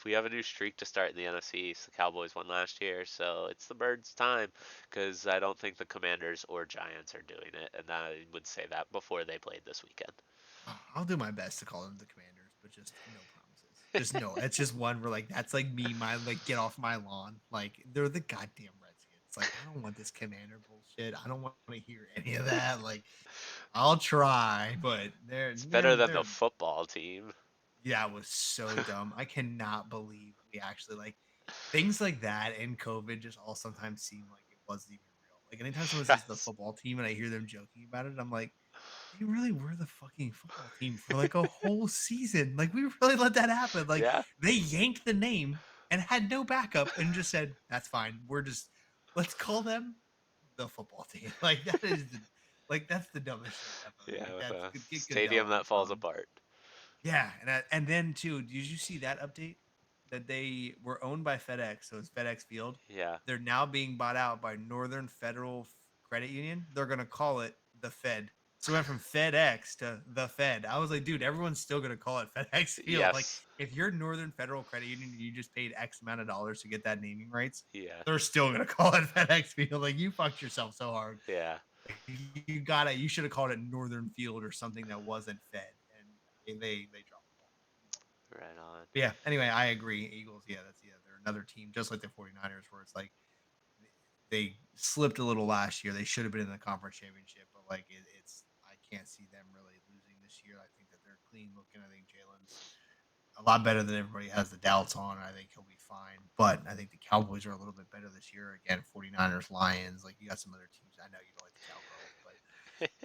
we have a new streak to start in the NFC East. The Cowboys won last year, so it's the Birds' time because I don't think the Commanders or Giants are doing it, and I would say that before they played this weekend. I'll do my best to call them the Commanders, but just no promises. Just no. It's just one where like that's like me, my like get off my lawn. Like they're the goddamn Redskins. Like I don't want this Commander bullshit. I don't want to hear any of that. Like I'll try, but they're It's they're better than the they're football team. yeah, it was so dumb. I cannot believe we actually like things like that and COVID just all sometimes seem like it wasn't even real. Like anytime someone says the Yes. football team and I hear them joking about it, I'm like, they really were the fucking football team for like a whole season. Like we really let that happen. Like Yeah. they yanked the name and had no backup and just said, that's fine. We're just let's call them the football team. Like that is that's the dumbest shit ever. Yeah, Like with that's a get Goodell stadium on that falls some. apart. Yeah, and then too, did you see that update that they were owned by FedEx? So it's FedEx Field. Yeah. They're now being bought out by Northern Federal Credit Union. They're gonna call it the Fed. So it went from FedEx to the Fed. I was like, dude, everyone's still gonna call it FedEx Field. Like, Yes. if you're Northern Federal Credit Union and you just paid X amount of dollars to get that naming rights, Yeah. they're still gonna call it FedEx Field. Like, you fucked yourself so hard. Yeah. You should have called it Northern Field or something that wasn't Fed. And they dropped the ball. Right on. But yeah, anyway, I agree. Eagles, they're another team just like the 49ers where it's like they slipped a little last year. They should have been in the conference championship, but like it's I can't see them really losing this year. I think that they're clean looking. I think Jalen's a lot better than everybody has the doubts on. I think he'll be fine. But I think the Cowboys are a little bit better this year. Again, 49ers, Lions, like you got some other teams. I know you don't like the Cowboys, but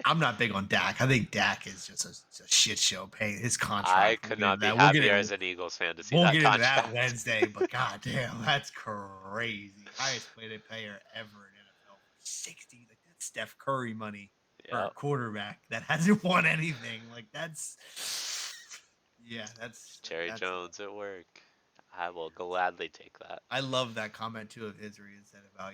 I'm not big on Dak. I think Dak is just a shit show. Pay his I contract. We'll could get into not be that. We'll get happier it. as an Eagles fan to see We'll that get into that contract. Wednesday, but goddamn, that's crazy. Highest paid player ever in NFL for 60. Like that's Steph Curry money for a Yeah. quarterback that hasn't won anything. Like that's Jerry that's Jones at work. I will gladly take that. I love that comment too of his where he said about,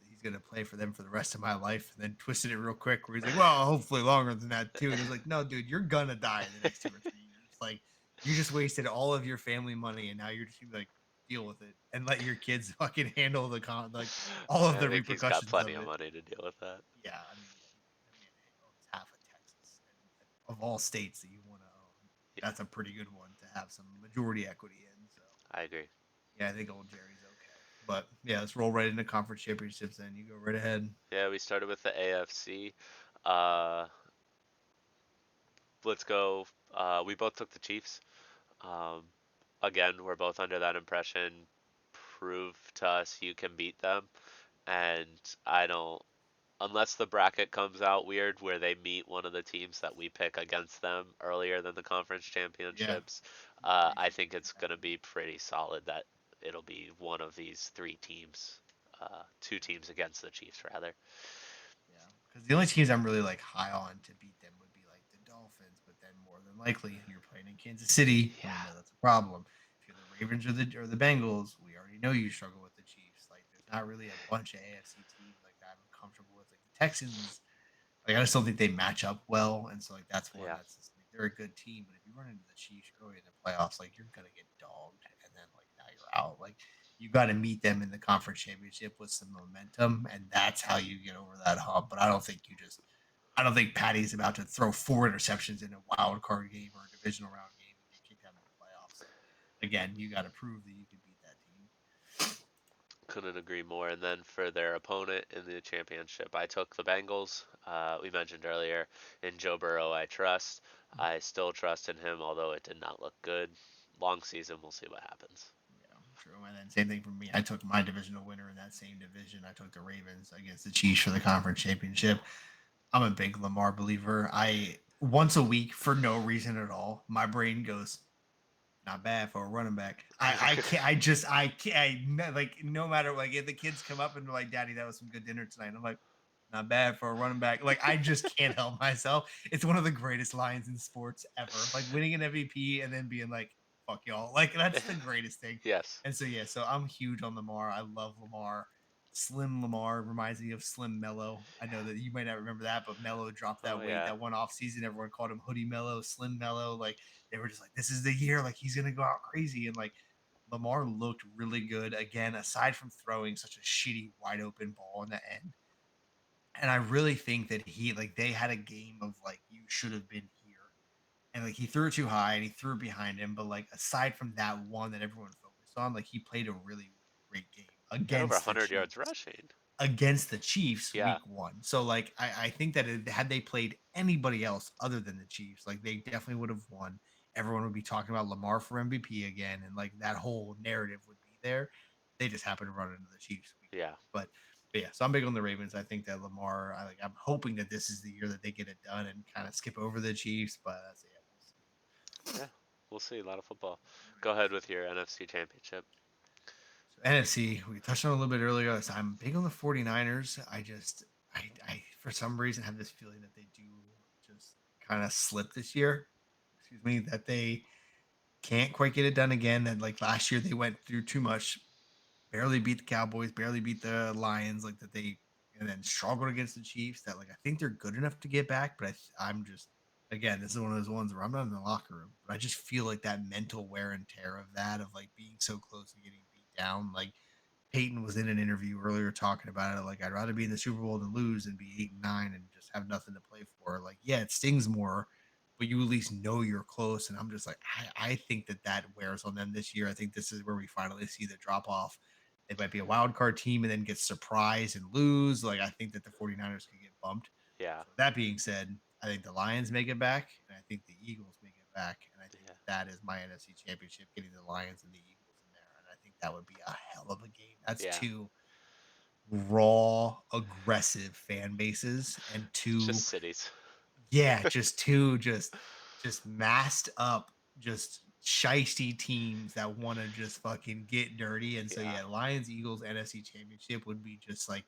he's gonna play for them for the rest of my life and then twisted it real quick where he's like, well, hopefully longer than that too. And he's like, no, dude, you're gonna die in the next 2 or 3 years. Like you just wasted all of your family money and now you're just gonna be like deal with it and let your kids fucking handle like all of I the think he's got repercussions plenty of of it. money to deal with that. Yeah, I mean that man owns half of Texas and of all states that you want to own. Yeah, That's a pretty good one to have some majority equity in. So I agree. yeah, I think old Jerry's okay. But yeah, let's roll right into conference championships. Then you go right ahead. Yeah, we started with the AFC. Uh, let's go. We both took the Chiefs. Um, again, we're both under that impression. Prove to us you can beat them. And I don't, unless the bracket comes out weird where they meet one of the teams that we pick against them earlier than the conference Yeah, championships, pretty I sure think that it's going to happens. be pretty solid that it'll be one of these three teams, two teams against the Chiefs, rather. Yeah, because the only teams I'm really like high on to beat them would be like the Dolphins, but then more than likely you're playing in Kansas City. We Yeah. know that's a problem. If you're the Ravens or the Bengals, we already know you struggle with the Chiefs. Like there's not really a bunch of AFC teams like that I'm comfortable with. Like the Texans, like I just don't think they match up well, and so like that's one Yeah. that's just, like, they're a good team, but if you run into the Chiefs early in the playoffs, like you're gonna get dogged, and then like now you're out. Like you got to meet them in the conference championship with some momentum, and that's how you get over that hump. But I don't think Patty's about to throw 4 interceptions in a wild card game or a divisional round game and get kicked out of the playoffs. So again, you got to prove that you can beat that team. Couldn't agree more. And then for their opponent in the championship, I took the Bengals. We mentioned earlier in Joe Burrow, I trust. I still trust in him, although it did not look good. Long season, we'll see what happens. Yeah, true. And then same thing for me. I took my divisional winner in that same division. I took the Ravens against the Chiefs for the conference championship. I'm a big Lamar believer. I once a week for no reason at all, my brain goes, not bad for a running back. I can't. I can't. Like no matter like if the kids come up and they're like, "Daddy, that was some good dinner tonight," I'm like, not bad for a running back. Like I just can't help myself. It's one of the greatest lines in sports ever. Like winning an MVP and then being like, "Fuck y'all." Like that's the greatest thing. Yes. And so yeah, so I'm huge on Lamar. I love Lamar. Slim Lamar reminds me of Slim Mello. I know that you might not remember that, but Mello dropped Oh, that weight yeah. that one off season. Everyone called him Hoodie Mello, Slim Mello. Like they were just like, this is the year. Like he's gonna go out crazy. And like Lamar looked really good again, aside from throwing such a shitty wide open ball in the end. And I really think that they had a game of like you should have been here. And like he threw it too high and he threw it behind him. But like aside from that one that everyone focused on, like he played a really great game He had over against the 100 yards Chiefs rushing. week Yeah. one. So like I think that had they played anybody else other than the Chiefs, like they definitely would have won. Everyone would be talking about Lamar for MVP again, and like that whole narrative would be there. They just happened to run into the Chiefs week Yeah. one. But yeah, so I'm big on the Ravens. I think that Lamar, I'm hoping that this is the year that they get it done and kind of skip over the Chiefs. But yeah, we'll see. Yeah. We'll see. A lot of football. Go ahead with your NFC championship. So NFC, we touched on a little bit earlier. So I'm big on the 49ers. I just I for some reason have this feeling that they do just kind of slip this year. Excuse me, that they can't quite get it done again. That like last year they went through too much, barely beat the Cowboys, barely beat the Lions, like that they and then struggled against the Chiefs. That like I think they're good enough to get back, but I'm just again, this is one of those ones where I'm not in the locker room, but I just feel like that mental wear and tear of that of like being so close to getting beat down. Like Peyton was in an interview earlier talking about it. Like I'd rather be in the Super Bowl than lose and be 8-9 and just have nothing to play for. Like yeah, it stings more, but you at least know you're close. And I'm just like I think that that wears on them this year. I think this is where we finally see the drop off. They might be a wild card team and then get surprised and lose. Like I think that the 49ers could get bumped. Yeah, So that being said, I think the Lions make it back, and I think the Eagles make it back, and I think yeah, that is my NFC Championship, getting the Lions and the Eagles in there, and I think that would be a hell of a game. That's yeah. two raw, aggressive fan bases, and It's just two, cities. yeah, just two, just masked up, just shisty teams that want to just fucking get dirty. And so Yeah, yeah, Lions Eagles NFC Championship would be just like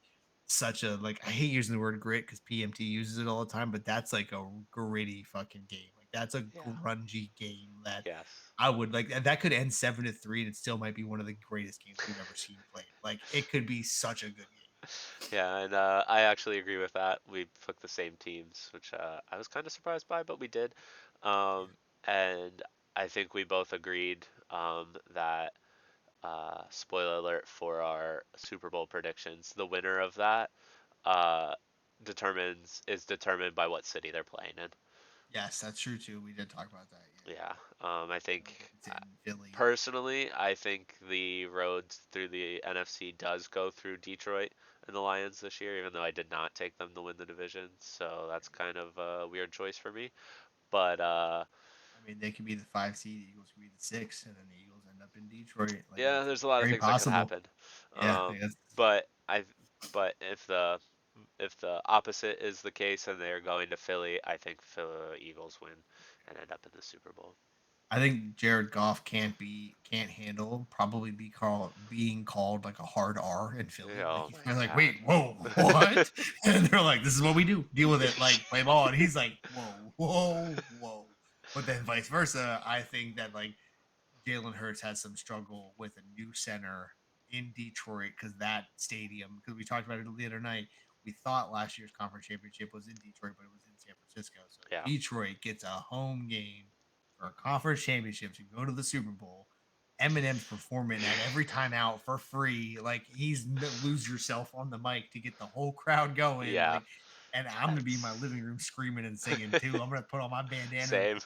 such a like I hate using the word grit because PMT uses it all the time, but that's like a gritty fucking game. Like that's a yeah, grungy game that yes. I would like that could end 7-3 and it still might be one of the greatest games we've ever seen played. Like it could be such a good game. Yeah, and I actually agree with that. We picked the same teams, which I was kind of surprised by, but we did. Yeah. And I think we both agreed that spoiler alert for our Super Bowl predictions, the winner of that uh, is determined by what city they're playing in. Yes, that's true too. We did talk about that. Yeah, I I think think it's in Philly. personally, I think the road through the NFC does go through Detroit and the Lions this year, even though I did not take them to win the division. So that's kind of a weird choice for me. But I mean, they could be the 5 seed, the Eagles could be the 6, and then the Eagles end up in Detroit. Like yeah, it's there's a lot of very things that could possible. happen. Yeah, Um, yes. but I, but if the opposite is the case and they're going to Philly, I think Philly Eagles win and end up in the Super Bowl. I think Jared Goff can't handle probably being called like a hard R in Philly. Like Oh he's my probably like, God. wait, whoa, what? And they're like, this is what we do. Deal with it. Like play ball. And he's like, whoa, whoa, whoa. But then vice versa, I think that like Jalen Hurts has some struggle with a new center in Detroit because that stadium, because we talked about it the other night, we thought last year's conference championship was in Detroit, but it was in San Francisco. So Yeah. Detroit gets a home game for a conference championship to go to the Super Bowl. Eminem's performing at every time out for free. Like he's lose yourself on the mic to get the whole crowd going. Yeah. Like, and I'm gonna be in my That's living room screaming and singing too. I'm gonna put on my bandana. same.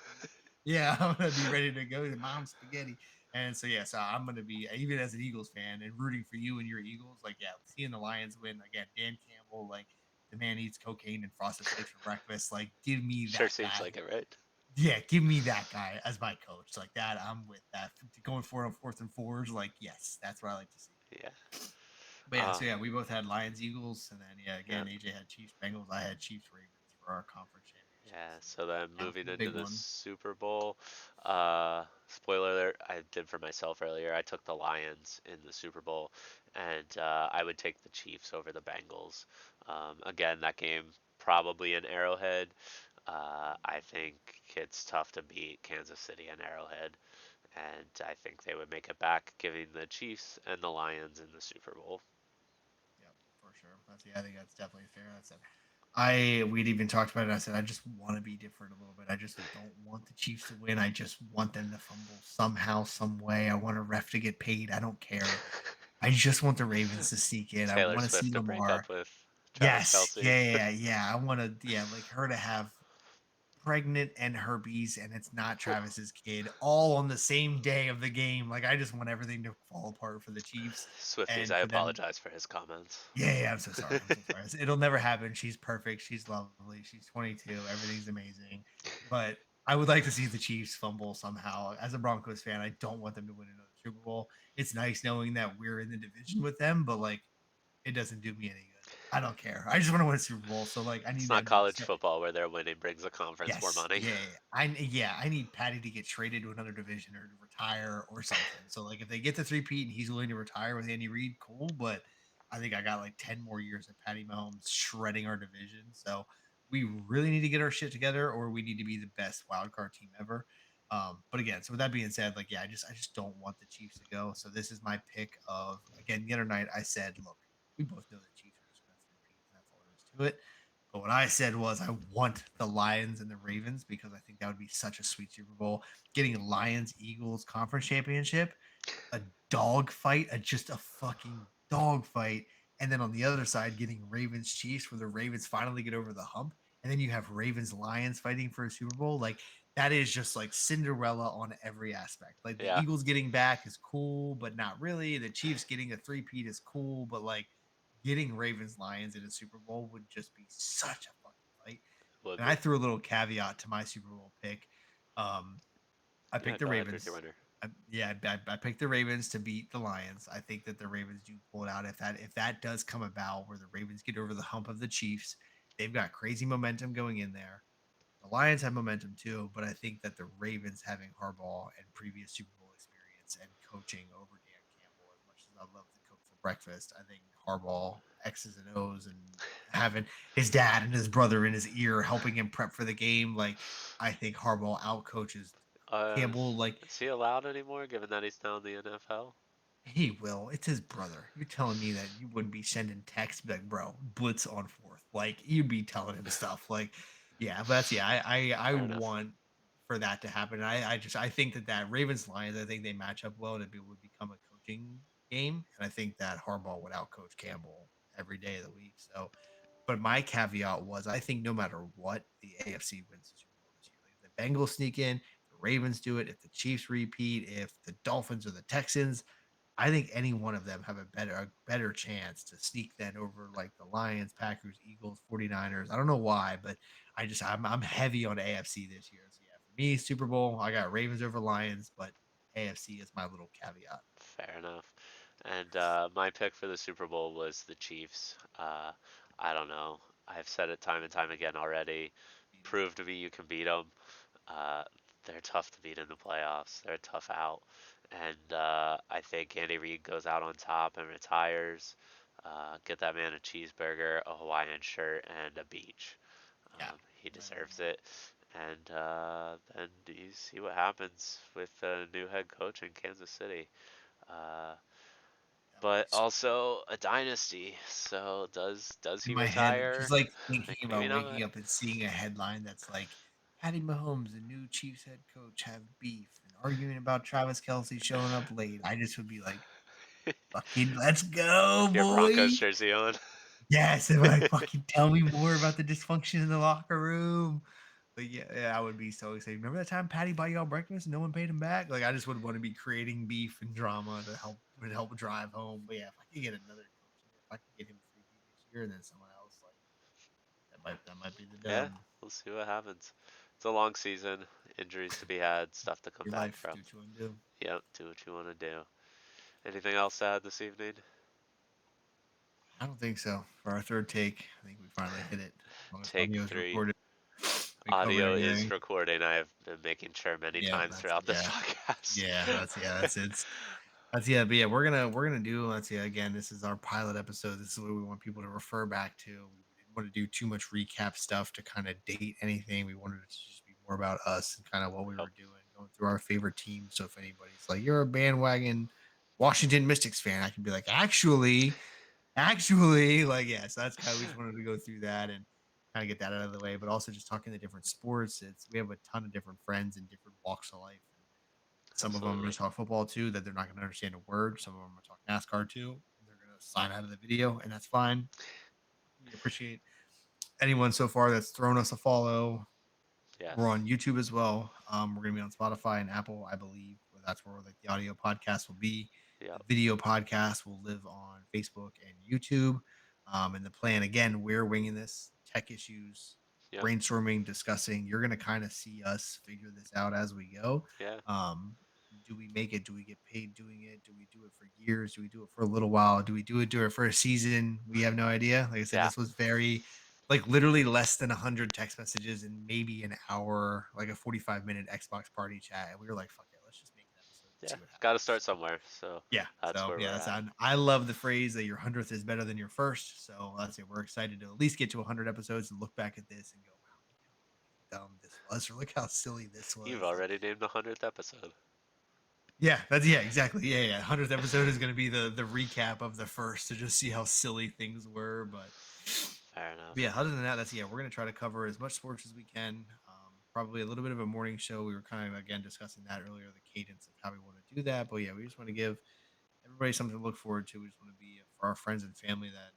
Yeah, I'm gonna be ready to go to mom spaghetti. And so yeah, so I'm gonna be even as an Eagles fan and rooting for you and your Eagles. Like yeah, seeing the Lions win again. Dan Campbell, like the man eats cocaine and frosted flakes for breakfast. Like give me Sure that seems guy. like it, right? Yeah, give me that guy as my coach. Like that, I'm with that. Going for it on fourth and fours, like yes, that's what I like to see. Yeah. But yeah, Uh, so yeah, we both had Lions Eagles, and then yeah, yeah. again AJ had Chiefs Bengals. I had Chiefs Ravens for our conference Yeah. championships, and So then now for moving the into big the one. Super Bowl, spoiler alert, I did for myself earlier. I took the Lions in the Super Bowl, and I would take the Chiefs over the Bengals. Again, that game probably in Arrowhead. I think it's tough to beat Kansas City and Arrowhead, and I think they would make it back, giving the Chiefs and the Lions in the Super Bowl. Yep, for sure. That's yeah, I think that's definitely fair. That's it. We'd even talked about it. I said I just want to be different a little bit. I just don't want the Chiefs to win. I just want them to fumble somehow, some way. I want a ref to get paid. I don't care. I just want the Ravens to sneak in. I Taylor want to see Swift to break Lamar. up with Travis Yes, Kelsey. yeah, yeah, yeah. I want to, yeah, like her to have pregnant and herpes, and it's not Travis's kid, all on the same day of the game. Like I just want everything to fall apart for the Chiefs, Swifties, and I for them apologize for his comments. yeah, yeah, I'm so sorry. I'm so sorry. It'll never happen. She's perfect. She's lovely. She's 22. Everything's amazing. But I would like to see the Chiefs fumble somehow. As a Broncos fan, I don't want them to win another Super Bowl. It's nice knowing that we're in the division with them, but like it doesn't do me any good. I don't care. I just want to win a Super Bowl. So like I It's need not them to college football where their winning brings the conference more yes, money. yeah, I need Patty to get traded to another division or to retire or something. So like if they get the 3-peat and he's willing to retire with Andy Reid, cool. But I think I got like 10 more years of Patty Mahomes shredding our division. So we really need to get our shit together, or we need to be the best wild card team ever. But again, so with that being said, like, yeah, I just don't want the Chiefs to go. So this is my pick of, again, the other night I said, look, we both know the Chiefs are just gonna three-peat, and that's all there is to it. But what I said was I want the Lions and the Ravens because I think that would be such a sweet Super Bowl. Getting Lions Eagles conference championship, a dog fight, just a fucking dog fight. And then on the other side, getting Ravens Chiefs, where the Ravens finally get over the hump. And then you have Ravens Lions fighting for a Super Bowl. Like, that is just like Cinderella on every aspect. Like, the Yeah, Eagles getting back is cool, but not really. The Chiefs getting a three-peat is cool, but like getting Ravens Lions in a Super Bowl would just be such a fucking fight. would And I be. threw a little caveat to my Super Bowl pick. Um, I Yeah, picked the go ahead with your Ravens. winner. I picked the Ravens to beat the Lions. I think that the Ravens do pull it out if that does come about where the Ravens get over the hump of the Chiefs. They've got crazy momentum going in there. The Lions have momentum too, but I think that the Ravens having Harbaugh and previous Super Bowl experience and coaching over Dan Campbell, as much as I love to cook for breakfast, I think Harbaugh X's and O's and having his dad and his brother in his ear helping him prep for the game, like, I think Harbaugh outcoaches Uh, Campbell. Like, is he allowed anymore, given that he's now in the NFL? he will. It's his brother. You're telling me that you wouldn't be sending texts, be like, bro, blitz on fourth. Like, you'd be telling him stuff. Like, yeah, but that's, yeah. I Fair enough. want for that to happen. I think that Ravens Lions. I think they match up well, and it would become a coaching game. And I think that Harbaugh would outcoach Campbell every day of the week. So, but my caveat was, I think no matter what, the AFC wins the Super Bowl this year. Like, if the Bengals sneak in, the Ravens do it. If the Chiefs repeat, if the Dolphins or the Texans, I think any one of them have a better chance to sneak that over like the Lions, Packers, Eagles, 49ers. I don't know why, but I'm heavy on AFC this year. So yeah, for me, Super Bowl, I got Ravens over Lions, but AFC is my little caveat. Fair enough. And my pick for the Super Bowl was the Chiefs. I don't know. I've said it time and time again already. Beat 'em. Prove to me you can beat them. Uh, they're tough to beat in the playoffs. They're a tough out. And I think Andy Reid goes out on top and retires. Get that man a cheeseburger, a Hawaiian shirt, and a beach. Yeah. He Right on. deserves it. And then you see what happens with the new head coach in Kansas City. Uh, That would be but so also a dynasty. So does in he my head, just retire? like thinking Like maybe about not. waking up and seeing a headline that's like Patty Mahomes, the new Chiefs head coach, have beef and arguing about Travis Kelsey showing up late. I just would be like, fucking let's go, Your Broncos boy. jersey on. Yes, and like fucking tell me more about the dysfunction in the locker room. But yeah, I would be so excited. Remember that time Patty bought y'all breakfast and no one paid him back? Like, I just would want to be creating beef and drama to help drive home. But yeah, if I could get another coach in there, if I could get him three feet this year and then someone else, like, that might be the Yeah, dub. we'll see what happens. It's a long season, injuries to be had, stuff to come Your back life, from. do what you want to do. Yep, do what you want to do. Anything else to add this evening? I don't think so. For our third take, I think we finally hit it. As long as Take audio is 3. recorded, we covered Audio is everything. recording. I have been making sure many Yeah, times that's throughout this yeah. podcast. That's it. That's yeah, but yeah, we're gonna do. Let's see. Again, this is our pilot episode. This is what we want people to refer back to. We didn't want to do too much recap stuff to kind of date anything. We wanted it to just be more about us and kind of what we Yep. were doing, going through our favorite teams. So if anybody's like, you're a bandwagon Washington Mystics fan, I can be like, actually, like, yes, that's kind of, we just wanted to go through that and kind of get that out of the way, but also just talking the different sports. We have a ton of different friends in different walks of life. Some of them are Absolutely. just talk football too, that they're not going to understand a word. Some of them are talk NASCAR too. They're going to sign out of the video, and that's fine. We appreciate anyone so far that's thrown us a follow. We're Yes. on YouTube as well. We're going to be on Spotify and Apple, I believe. Where that's where like the audio podcast will be. The Yep. video podcast will live on Facebook and YouTube. And the plan, again, we're winging this tech issues, Yep. brainstorming, discussing. You're going to kind of see us figure this out as we go. Yeah. Um, do we make it? Do we get paid doing it? Do we do it for years? Do we do it for a little while? Do it for a season? We have no idea. Like I said, Yeah. this was very like literally less than 100 text messages in maybe an hour, like a 45-minute Xbox party chat. And we were like, fuck it, let's just make an episode Yeah, see what got to happens. start somewhere. So Yeah. that's So where yeah, we're that's at. I love the phrase that your 100th is better than your first. So that's it. We're excited to at least get to 100 episodes and look back at this and go, wow, look how dumb this was, or look how silly this You've was. And already named the 100th episode. yeah, that's yeah, exactly. Yeah, yeah. 100th episode is going to be the recap of the first to just see how silly things were. Fair But yeah, enough. other than that, that's yeah. We're gonna try to cover as much sports as we can. Probably a little bit of a morning show. We were kind of again discussing that earlier, the cadence of how we want to do that. But yeah, we just want to give everybody something to look forward to. We just want to be for our friends and family that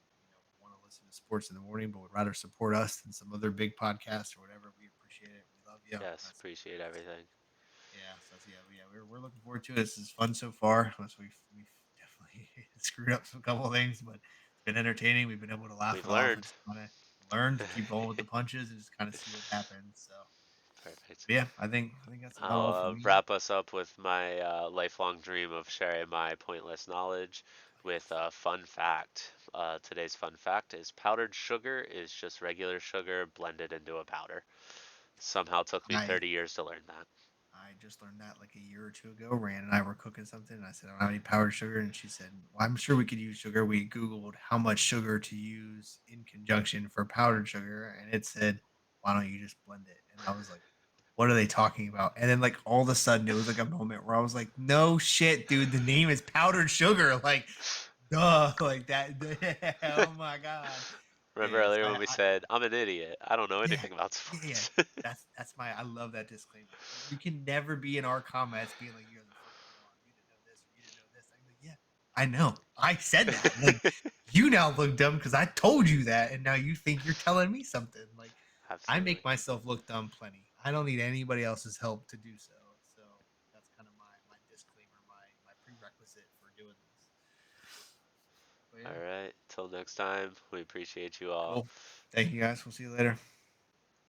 want to listen to sports in the morning, but would rather support us than some other big podcast or whatever. We appreciate it. We love you. Yes, That's appreciate everything. yeah. So that's, yeah, we're looking forward to it. This is fun so far. Unless we've definitely screwed up some couple of things, but it's been entertaining. We've been able to laugh We've it off and learned. just kind of learn to keep going with the punches and just kind of see what happens. So, Perfect. but yeah, I think that's about I'll all for me. wrap us up with my lifelong dream of sharing my pointless knowledge with a fun fact. Today's fun fact is powdered sugar is just regular sugar blended into a powder. Somehow took me I 30 years to learn that. I just learned that like a year or two ago. Rand and I were cooking something, and I said, I don't have any powdered sugar. And she said, well, I'm sure we could use sugar. We Googled how much sugar to use in conjunction for powdered sugar, and it said, why don't you just blend it? And I was like, what are they talking about? And then, like, all of a sudden, it was like a moment where I was like, no shit, dude, the name is powdered sugar. Like, duh, like that. Oh my God. Remember Yes. earlier when we said, I'm an idiot. I don't know Yeah, anything about yeah. sports. That's my I love that disclaimer. You can never be in our comments being like, "You guys are fucking morons. You didn't know this or you didn't know this." I'm like, "Yeah, I know. I said that." Like, you now look dumb because I told you that, and now you think you're telling me something. Like, I Absolutely. make myself look dumb plenty. I don't need anybody else's help to do so. So that's kind of my disclaimer, my prerequisite for doing this. But All yeah, right. Till next time, we appreciate you all. cool. Thank you guys. We'll see you later.